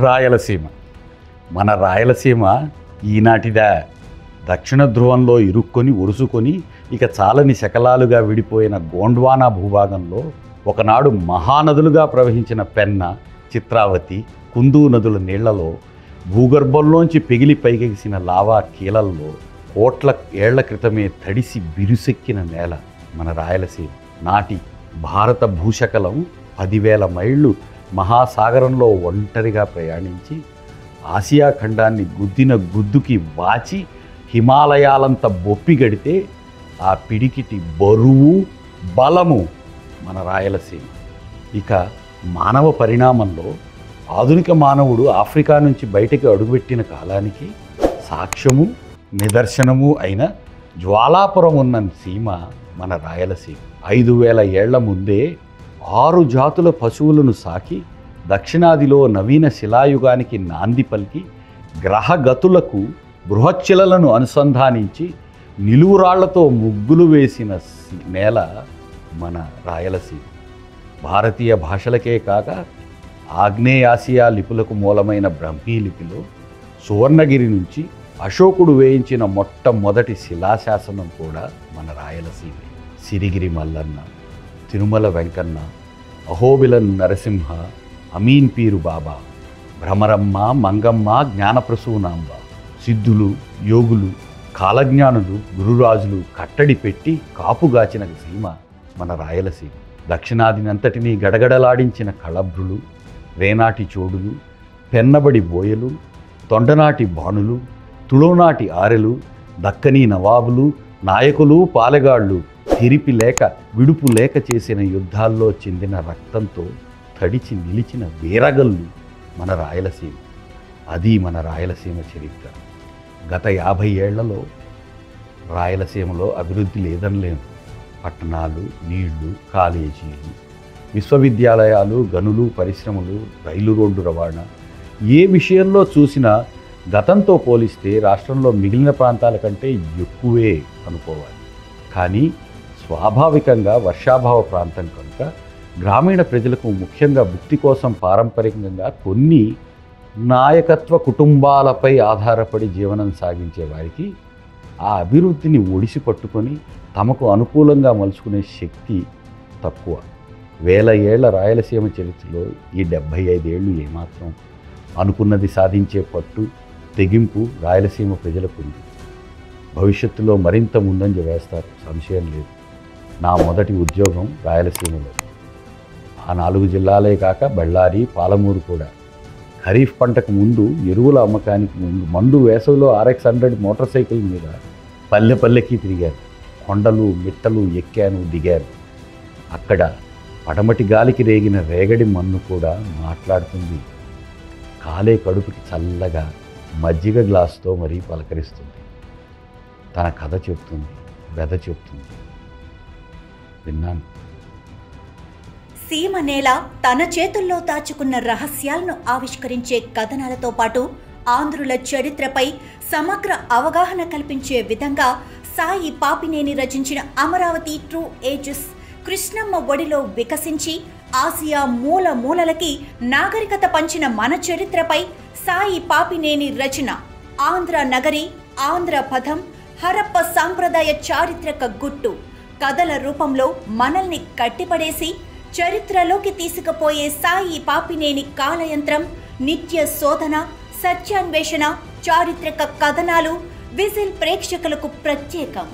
రాయలసీమ. మన రాయలసీమ ఈనాటిదా. దక్షిణ ధ్రువంలో ఇరుక్కొని ఒరుసుకొని ఇక చాలని శకలాలుగా విడిపోయిన గోండ్వానా భూభాగంలో ఒకనాడు మహానదులుగా ప్రవహించిన పెన్న, చిత్రావతి, కుందు నదుల నీళ్లలో భూగర్భంలోంచి పెగిలి పైకెగిసిన లావా కీలల్లో కోట్ల ఏళ్ల క్రితమే తడిసి బిరుసెక్కిన నేల మన రాయలసీమ. నాటి భారత భూశకలం 10,000 మైళ్ళు మహాసాగరంలో ఒంటరిగా ప్రయాణించి ఆసియా ఖండాన్ని గుద్దిన గుద్దుకి వాచి హిమాలయాలంత బొప్పి గడితే ఆ పిడికిటి బరువు, బలము మన రాయలసీమ. ఇక మానవ పరిణామంలో ఆధునిక మానవుడు ఆఫ్రికా నుంచి బయటకు అడుగుపెట్టిన కాలానికి సాక్ష్యము, నిదర్శనము అయిన జ్వాలాపురం ఉన్న సీమ మన రాయలసీమ. 5,000 ఏళ్ల ముందే 6 జాతుల పశువులను సాకి దక్షిణాదిలో నవీన శిలాయుగానికి నాంది పలికి గ్రహగతులకు బృహచ్చిలలను అనుసంధానించి నిలువురాళ్లతో ముగ్గులు వేసిన నేల మన రాయలసీమ. భారతీయ భాషలకే కాక ఆగ్నేయాసియా లిపులకు మూలమైన బ్రహ్మీ లిపిలో సువర్ణగిరి నుంచి అశోకుడు వేయించిన మొట్టమొదటి శిలాశాసనం కూడా మన రాయలసీమ. సిరిగిరి మల్లన్న, తిరుమల వెంకన్న, అహోబిలన్ నరసింహ, అమీన్ పీరు బాబా, భ్రమరమ్మ, మంగమ్మ, జ్ఞానప్రసూనాంబ, సిద్ధులు, యోగులు, కాలజ్ఞానులు, గురురాజులు కట్టడి పెట్టి కాపుగాచిన సీమ మన రాయలసీమ. దక్షిణాదినంతటినీ గడగడలాడించిన కళభ్రులు, రేనాటి చోడులు, పెన్నబడి బోయలు, తొండనాటి బాణులు, తుళోనాటి ఆరెలు, దక్కనీ నవాబులు, నాయకులు, పాలెగాళ్ళు తిరిపి లేక విడుపు లేక చేసిన యుద్ధాల్లో చెందిన రక్తంతో తడిచి నిలిచిన వీరగల్లు మన రాయలసీమ. అది మన రాయలసీమ చరిత్ర. గత 50 ఏళ్లలో రాయలసీమలో అభివృద్ధి లేదనలేము. పట్టణాలు, నీళ్లు, కాలేజీలు, విశ్వవిద్యాలయాలు, గనులు, పరిశ్రమలు, రైలు రోడ్డు రవాణా, ఏ విషయంలో చూసినా గతంతో పోలిస్తే రాష్ట్రంలో మిగిలిన ప్రాంతాల కంటే ఎక్కువే అనుకోవాలి. కానీ స్వాభావికంగా వర్షాభావ ప్రాంతం కనుక గ్రామీణ ప్రజలకు ముఖ్యంగా భుక్తి కోసం పారంపరికంగా కొన్ని నాయకత్వ కుటుంబాలపై ఆధారపడి జీవనం సాగించే వారికి ఆ అభివృద్ధిని ఒడిసి పట్టుకొని తమకు అనుకూలంగా మలుచుకునే శక్తి తక్కువ. 1000 ఏళ్ల రాయలసీమ చరిత్రలో ఈ 75 ఏళ్ళు ఏమాత్రం అనుకున్నది సాధించే పట్టు, తెగింపు రాయలసీమ ప్రజలకు ఉంది. భవిష్యత్తులో మరింత ముందంజ వేస్తారు, సంశయం లేదు. నా మొదటి ఉద్యోగం రాయలసీమలో. ఆ 4 జిల్లాలే కాక బళ్ళారి, పాలమూరు కూడా. ఖరీఫ్ పంటకు ముందు ఎరువుల అమ్మకానికి ముందు మండు వేసవిలో RX 100 మోటార్ సైకిల్ మీద పల్లె పల్లెకి తిరిగాను. కొండలు, మిట్టలు ఎక్కాను, దిగాను. అక్కడ పడమటి గాలికి రేగిన రేగడి మన్ను కూడా మాట్లాడుతుంది. కాలే కడుపుకి చల్లగా మజ్జిగ గ్లాసుతో మరీ పలకరిస్తుంది. తన కథ చెప్తుంది, వెద చెప్తుంది. విన్నాను. సీమ నేల తన చేతుల్లో దాచుకున్న రహస్యాలను ఆవిష్కరించే కథనాలతో పాటు ఆంధ్రుల చరిత్రపై సమగ్ర అవగాహన కల్పించే విధంగా సాయి పాపినేని రచించిన అమరావతి ట్రూ ఏజెస్ కృష్ణమ్మ ఒడిలో వికసించి ఆసియా మూల మూలలకి నాగరికత పంచిన మన చరిత్రపై సాయి పాపినేని రచన ఆంధ్ర నగరి, ఆంధ్ర పథం, హరప్ప సాంప్రదాయ చారిత్రక గుట్టు కథల రూపంలో మనల్ని కట్టిపడేసి చరిత్రలోకి తీసుకుపోయే సాయి పాపినేని కాలయంత్రం, నిత్య శోధన, సత్యాన్వేషణ, చారిత్రక కథనాలు విజిల్ ప్రేక్షకులకు ప్రత్యేకం.